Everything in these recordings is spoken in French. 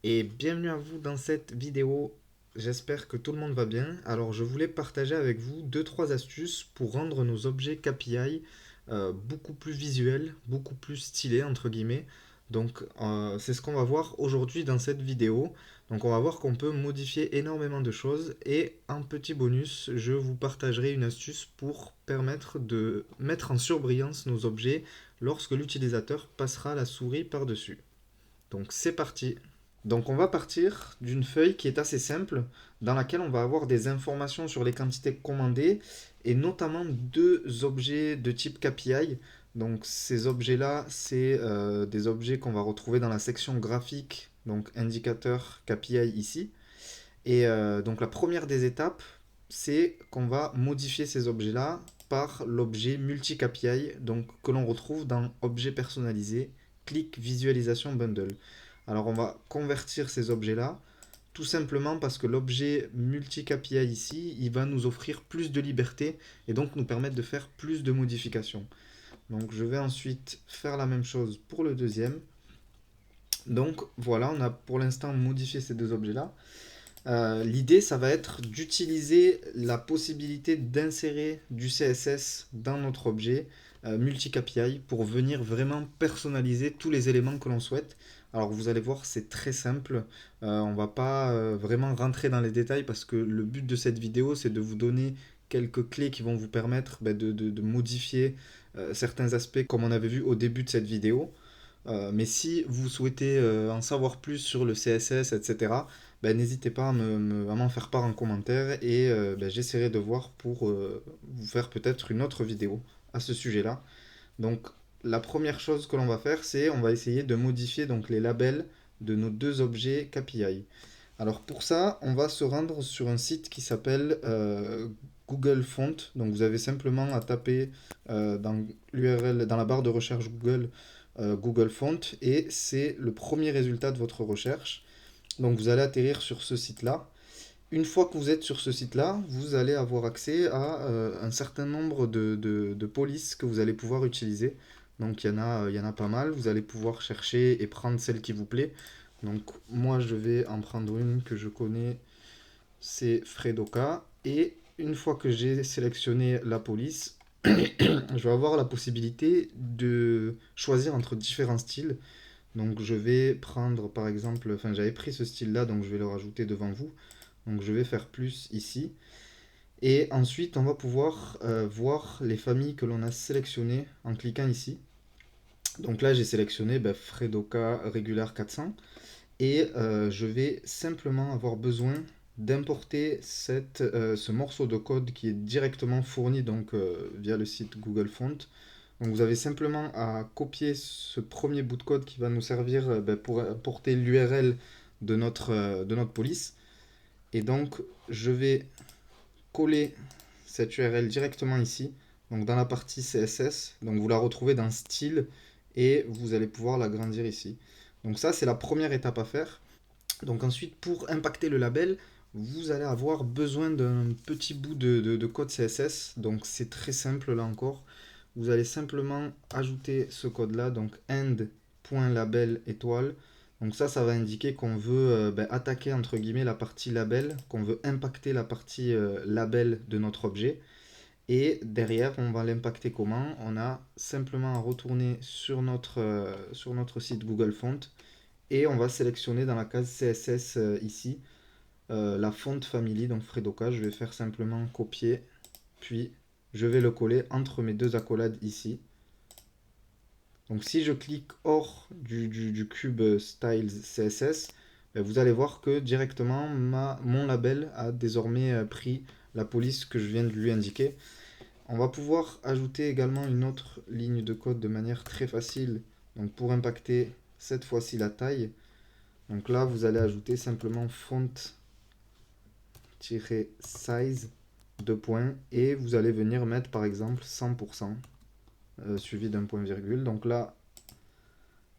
Et bienvenue à vous dans cette vidéo. J'espère que tout le monde va bien. Alors je voulais partager avec vous deux trois astuces pour rendre nos objets KPI beaucoup plus visuels, beaucoup plus stylés entre guillemets. Donc c'est ce qu'on va voir aujourd'hui dans cette vidéo. Donc on va voir qu'on peut modifier énormément de choses et en petit bonus, je vous partagerai une astuce pour permettre de mettre en surbrillance nos objets lorsque l'utilisateur passera la souris par-dessus. Donc c'est parti. Donc on va partir d'une feuille qui est assez simple, dans laquelle on va avoir des informations sur les quantités commandées et notamment deux objets de type KPI. Donc ces objets-là, c'est des objets qu'on va retrouver dans la section graphique, donc indicateur KPI ici. Et donc la première des étapes, c'est qu'on va modifier ces objets-là par l'objet multi-KPI, donc que l'on retrouve dans objet personnalisé, clic visualisation bundle. Alors on va convertir ces objets-là, tout simplement parce que l'objet multi-KPI ici, il va nous offrir plus de liberté et donc nous permettre de faire plus de modifications. Donc je vais ensuite faire la même chose pour le deuxième. Donc voilà, on a pour l'instant modifié ces deux objets-là. L'idée, ça va être d'utiliser la possibilité d'insérer du CSS dans notre objet multi-KPI pour venir vraiment personnaliser tous les éléments que l'on souhaite. Alors vous allez voir, c'est très simple. On va pas vraiment rentrer dans les détails parce que le but de cette vidéo, c'est de vous donner quelques clés qui vont vous permettre de modifier certains aspects comme on avait vu au début de cette vidéo. Mais si vous souhaitez en savoir plus sur le CSS, etc., ben, n'hésitez pas à m'en faire part en commentaire et ben, j'essaierai de voir pour vous faire peut-être une autre vidéo à ce sujet-là. Donc la première chose que l'on va faire, c'est on va essayer de modifier donc, les labels de nos deux objets KPI. Alors pour ça, on va se rendre sur un site qui s'appelle Google Font. Donc vous avez simplement à taper dans l'URL, dans la barre de recherche Google, Google Font et c'est le premier résultat de votre recherche. Donc vous allez atterrir sur ce site-là. Une fois que vous êtes sur ce site-là, vous allez avoir accès à un certain nombre de polices que vous allez pouvoir utiliser. Donc il y en a pas mal. Vous allez pouvoir chercher et prendre celle qui vous plaît. Donc moi je vais en prendre une que je connais, c'est Fredoka. Et une fois que j'ai sélectionné la police, je vais avoir la possibilité de choisir entre différents styles. Donc je vais prendre par exemple, enfin j'avais pris ce style-là, donc je vais le rajouter devant vous. Donc je vais faire plus ici. Et ensuite on va pouvoir voir les familles que l'on a sélectionnées en cliquant ici. Donc là j'ai sélectionné Fredoka Regular 400. Et je vais simplement avoir besoin d'importer ce morceau de code qui est directement fourni donc, via le site Google Font. Donc vous avez simplement à copier ce premier bout de code qui va nous servir pour importer l'URL de notre police. Et donc je vais coller cette URL directement ici, donc dans la partie CSS. Donc vous la retrouvez dans Style et vous allez pouvoir l'agrandir ici. Donc ça c'est la première étape à faire. Donc ensuite, pour impacter le label, vous allez avoir besoin d'un petit bout de code CSS. Donc c'est très simple là encore. Vous allez simplement ajouter ce code-là, donc end.label étoile. Donc ça va indiquer qu'on veut attaquer entre guillemets la partie label, qu'on veut impacter la partie label de notre objet. Et derrière, on va l'impacter comment? On a simplement à retourner sur notre site Google Font et on va sélectionner dans la case CSS ici la font family, donc Fredoka. Je vais faire simplement copier, puis je vais le coller entre mes deux accolades ici. Donc si je clique hors du cube Styles CSS, vous allez voir que directement mon label a désormais pris la police que je viens de lui indiquer. On va pouvoir ajouter également une autre ligne de code de manière très facile, donc pour impacter cette fois-ci la taille. Donc là, vous allez ajouter simplement font-size, deux points, et vous allez venir mettre par exemple 100% suivi d'un point virgule. Donc là,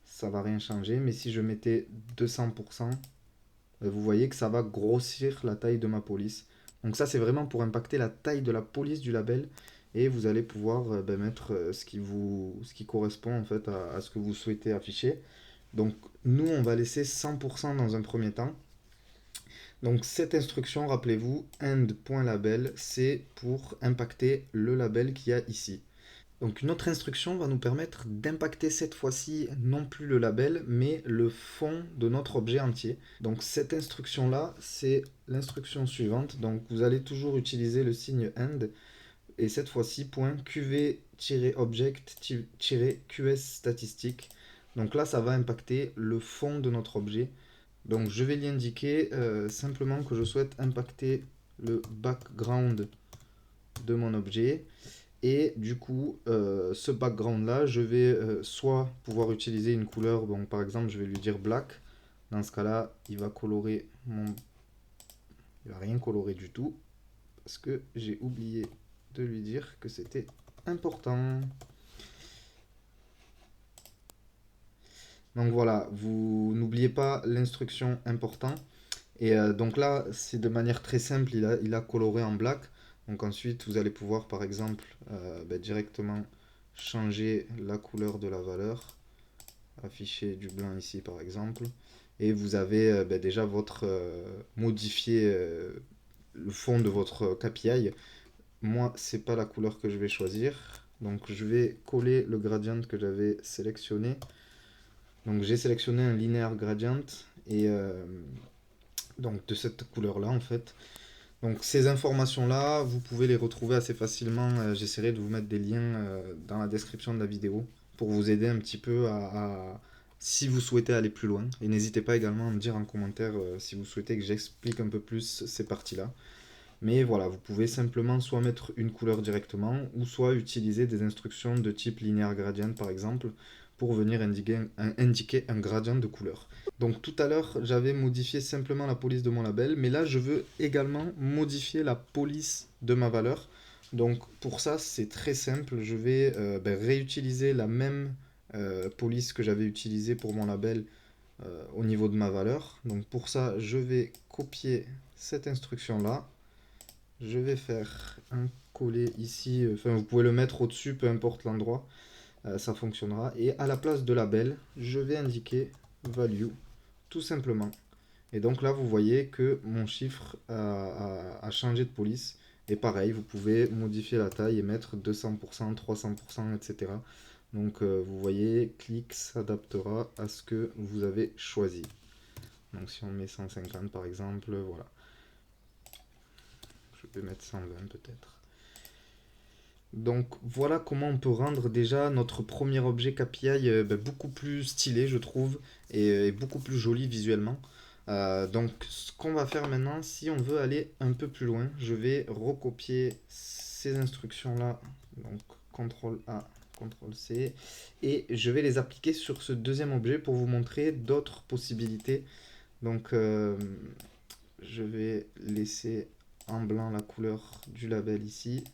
ça va rien changer, mais si je mettais 200%, vous voyez que ça va grossir la taille de ma police. Donc ça, c'est vraiment pour impacter la taille de la police du label. et vous allez pouvoir mettre ce qui correspond en fait à ce que vous souhaitez afficher. Donc nous, on va laisser 100% dans un premier temps. Donc cette instruction, rappelez-vous, end.label, c'est pour impacter le label qu'il y a ici. Donc une autre instruction va nous permettre d'impacter cette fois-ci non plus le label, mais le fond de notre objet entier. Donc cette instruction-là, c'est l'instruction suivante. Donc vous allez toujours utiliser le signe end, et cette fois-ci, .qv-object-qs statistique. Donc là, ça va impacter le fond de notre objet. Donc je vais lui indiquer simplement que je souhaite impacter le background de mon objet. Et du coup, ce background là, je vais soit pouvoir utiliser une couleur, donc par exemple je vais lui dire black. Dans ce cas là, il va colorer mon... Il va rien colorer du tout, parce que j'ai oublié de lui dire que c'était important. Donc voilà, vous n'oubliez pas l'instruction important. Et donc là, c'est de manière très simple, il a coloré en black. Donc ensuite, vous allez pouvoir, par exemple, directement changer la couleur de la valeur. Afficher du blanc ici, par exemple. Et vous avez déjà votre modifié le fond de votre KPI. Moi, c'est pas la couleur que je vais choisir. Donc je vais coller le gradient que j'avais sélectionné. Donc j'ai sélectionné un linear gradient et donc de cette couleur là en fait. Donc ces informations là, vous pouvez les retrouver assez facilement. J'essaierai de vous mettre des liens dans la description de la vidéo pour vous aider un petit peu si vous souhaitez aller plus loin. Et n'hésitez pas également à me dire en commentaire si vous souhaitez que j'explique un peu plus ces parties là. Mais voilà, vous pouvez simplement soit mettre une couleur directement, ou soit utiliser des instructions de type linear gradient par exemple, pour venir indiquer un gradient de couleur. Donc tout à l'heure, j'avais modifié simplement la police de mon label, mais là, je veux également modifier la police de ma valeur. Donc pour ça, c'est très simple, je vais réutiliser la même police que j'avais utilisée pour mon label au niveau de ma valeur. Donc pour ça, je vais copier cette instruction-là. Je vais faire un coller ici, enfin vous pouvez le mettre au-dessus, peu importe l'endroit, ça fonctionnera. Et à la place de label, je vais indiquer value, tout simplement. Et donc là, vous voyez que mon chiffre a changé de police. Et pareil, vous pouvez modifier la taille et mettre 200%, 300%, etc. Donc vous voyez, clic s'adaptera à ce que vous avez choisi. Donc si on met 150 par exemple, voilà. Je peux mettre 120 peut-être. Donc voilà comment on peut rendre déjà notre premier objet KPI beaucoup plus stylé je trouve et beaucoup plus joli visuellement. Donc ce qu'on va faire maintenant, si on veut aller un peu plus loin, je vais recopier ces instructions là, donc CTRL A, CTRL C, et je vais les appliquer sur ce deuxième objet pour vous montrer d'autres possibilités. Donc je vais laisser en blanc la couleur du label ici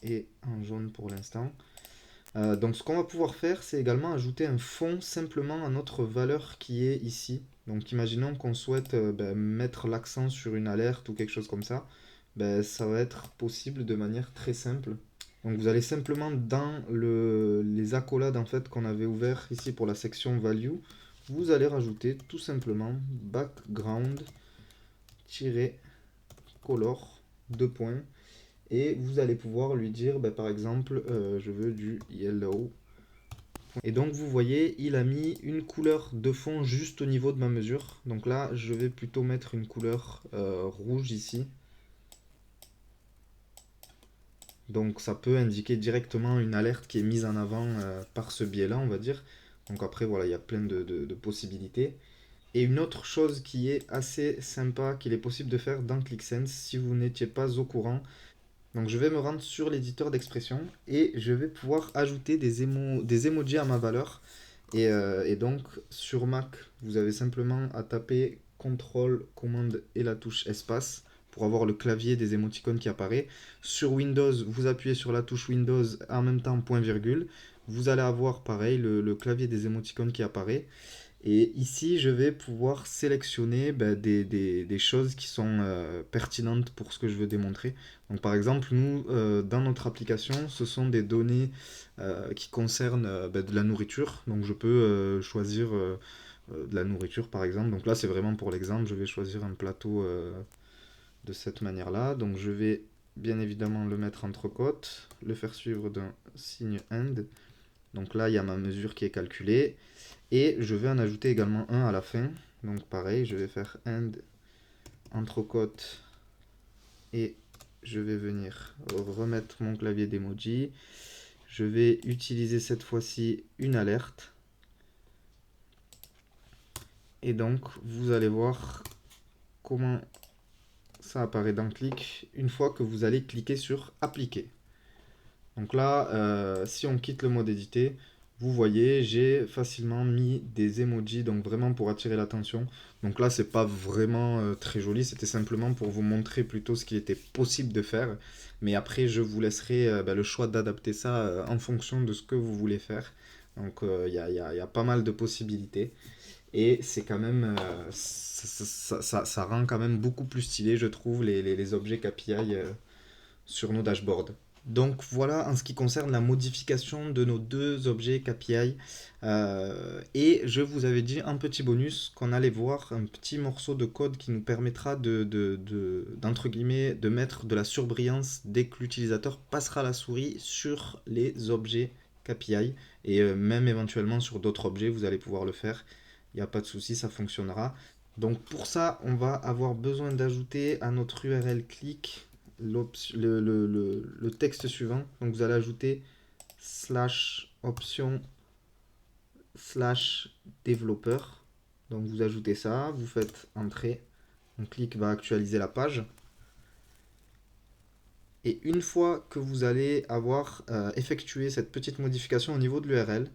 et en jaune pour l'instant. Donc ce qu'on va pouvoir faire, c'est également ajouter un fond simplement à notre valeur qui est ici. Donc imaginons qu'on souhaite mettre l'accent sur une alerte ou quelque chose comme ça. Ça va être possible de manière très simple. Donc vous allez simplement dans les accolades en fait qu'on avait ouvert ici pour la section value, vous allez rajouter tout simplement background-color 2 points. Et vous allez pouvoir lui dire, par exemple, je veux du yellow. Et donc vous voyez, il a mis une couleur de fond juste au niveau de ma mesure. Donc là, je vais plutôt mettre une couleur rouge ici. Donc ça peut indiquer directement une alerte qui est mise en avant par ce biais-là, on va dire. Donc après, voilà, il y a plein de possibilités. Et une autre chose qui est assez sympa, qu'il est possible de faire dans ClickSense, si vous n'étiez pas au courant, donc je vais me rendre sur l'éditeur d'expression et je vais pouvoir ajouter des emojis à ma valeur. Et donc sur Mac, vous avez simplement à taper CTRL, commande et la touche espace pour avoir le clavier des émoticônes qui apparaît. Sur Windows, vous appuyez sur la touche Windows en même temps point virgule. Vous allez avoir pareil le clavier des émoticônes qui apparaît. Et ici, je vais pouvoir sélectionner des choses qui sont pertinentes pour ce que je veux démontrer. Donc, par exemple, nous, dans notre application, ce sont des données qui concernent de la nourriture. Donc, je peux choisir de la nourriture, par exemple. Donc là, c'est vraiment pour l'exemple. Je vais choisir un plateau de cette manière-là. Donc, je vais bien évidemment le mettre entre côtes, le faire suivre d'un signe AND. Donc là, il y a ma mesure qui est calculée. Et je vais en ajouter également un à la fin. Donc pareil, je vais faire end entrecôte et je vais venir remettre mon clavier d'emoji. Je vais utiliser cette fois-ci une alerte. Et donc vous allez voir comment ça apparaît dans Click une fois que vous allez cliquer sur appliquer. Donc là, si on quitte le mode édité, vous voyez, j'ai facilement mis des emojis, donc vraiment pour attirer l'attention. Donc là, c'est pas vraiment très joli, c'était simplement pour vous montrer plutôt ce qu'il était possible de faire. Mais après, je vous laisserai le choix d'adapter ça en fonction de ce que vous voulez faire. Donc il y a pas mal de possibilités. Et c'est quand même, ça rend quand même beaucoup plus stylé, je trouve, les objets KPI sur nos dashboards. Donc voilà en ce qui concerne la modification de nos deux objets KPI. Et je vous avais dit un petit bonus qu'on allait voir un petit morceau de code qui nous permettra d'entre guillemets, de mettre de la surbrillance dès que l'utilisateur passera la souris sur les objets KPI. Et même éventuellement sur d'autres objets, vous allez pouvoir le faire. Il n'y a pas de souci, ça fonctionnera. Donc pour ça, on va avoir besoin d'ajouter à notre URL click le texte suivant. Donc vous allez ajouter slash option slash développeur. Donc vous ajoutez ça, vous faites entrer. On clique va actualiser la page. Et une fois que vous allez avoir effectué cette petite modification au niveau de l'URL,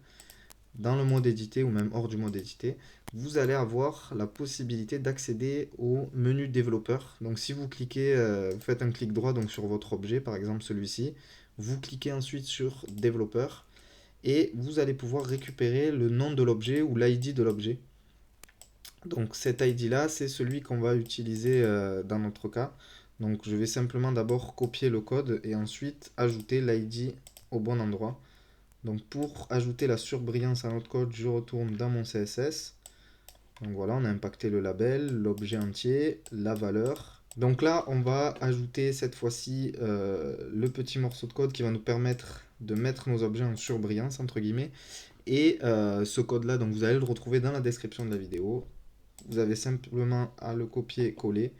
dans le mode édité ou même hors du mode édité, vous allez avoir la possibilité d'accéder au menu développeur. Donc si vous cliquez, vous faites un clic droit donc sur votre objet, par exemple celui-ci, vous cliquez ensuite sur développeur et vous allez pouvoir récupérer le nom de l'objet ou l'ID de l'objet. Donc cet ID là, c'est celui qu'on va utiliser dans notre cas. Donc je vais simplement d'abord copier le code et ensuite ajouter l'ID au bon endroit. Donc pour ajouter la surbrillance à notre code, je retourne dans mon CSS. Donc voilà, on a impacté le label, l'objet entier, la valeur. Donc là, on va ajouter cette fois-ci le petit morceau de code qui va nous permettre de mettre nos objets en surbrillance, entre guillemets. Et ce code-là, donc vous allez le retrouver dans la description de la vidéo. Vous avez simplement à le copier-coller.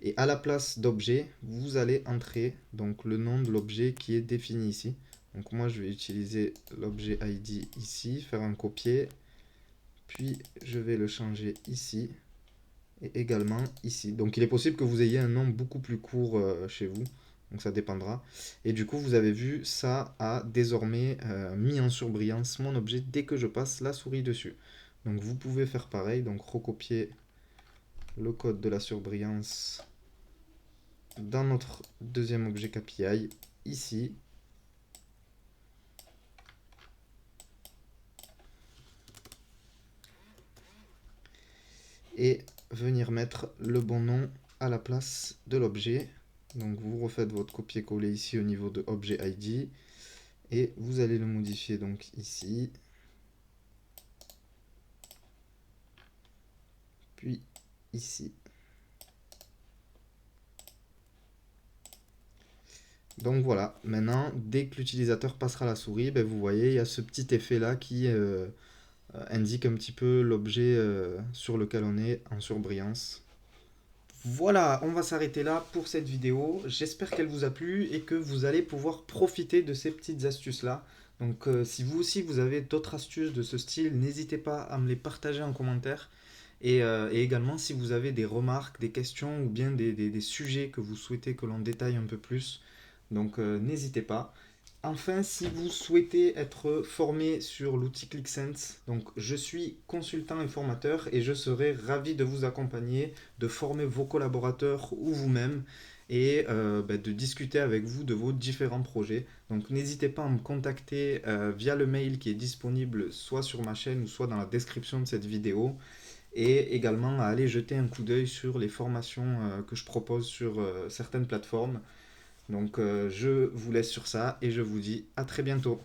Et à la place d'objet, vous allez entrer donc le nom de l'objet qui est défini ici. Donc moi je vais utiliser l'objet ID ici, faire un copier, puis je vais le changer ici et également ici. Donc il est possible que vous ayez un nom beaucoup plus court chez vous, donc ça dépendra. Et du coup vous avez vu, ça a désormais mis en surbrillance mon objet dès que je passe la souris dessus. Donc vous pouvez faire pareil, donc recopier le code de la surbrillance dans notre deuxième objet KPI ici. Et venir mettre le bon nom à la place de l'objet. Donc vous refaites votre copier-coller ici au niveau de objet ID et vous allez le modifier donc ici. Puis ici. Donc voilà, maintenant dès que l'utilisateur passera la souris, ben, vous voyez il y a ce petit effet là qui indique un petit peu l'objet sur lequel on est en surbrillance. Voilà, on va s'arrêter là pour cette vidéo. J'espère qu'elle vous a plu et que vous allez pouvoir profiter de ces petites astuces-là. Donc si vous aussi vous avez d'autres astuces de ce style, n'hésitez pas à me les partager en commentaire. Et également si vous avez des remarques, des questions ou bien des sujets que vous souhaitez que l'on détaille un peu plus. Donc n'hésitez pas. Enfin, si vous souhaitez être formé sur l'outil ClickSense, donc je suis consultant et formateur et je serai ravi de vous accompagner, de former vos collaborateurs ou vous-même et de discuter avec vous de vos différents projets. Donc n'hésitez pas à me contacter via le mail qui est disponible soit sur ma chaîne ou soit dans la description de cette vidéo et également à aller jeter un coup d'œil sur les formations que je propose sur certaines plateformes. Donc je vous laisse sur ça et je vous dis à très bientôt.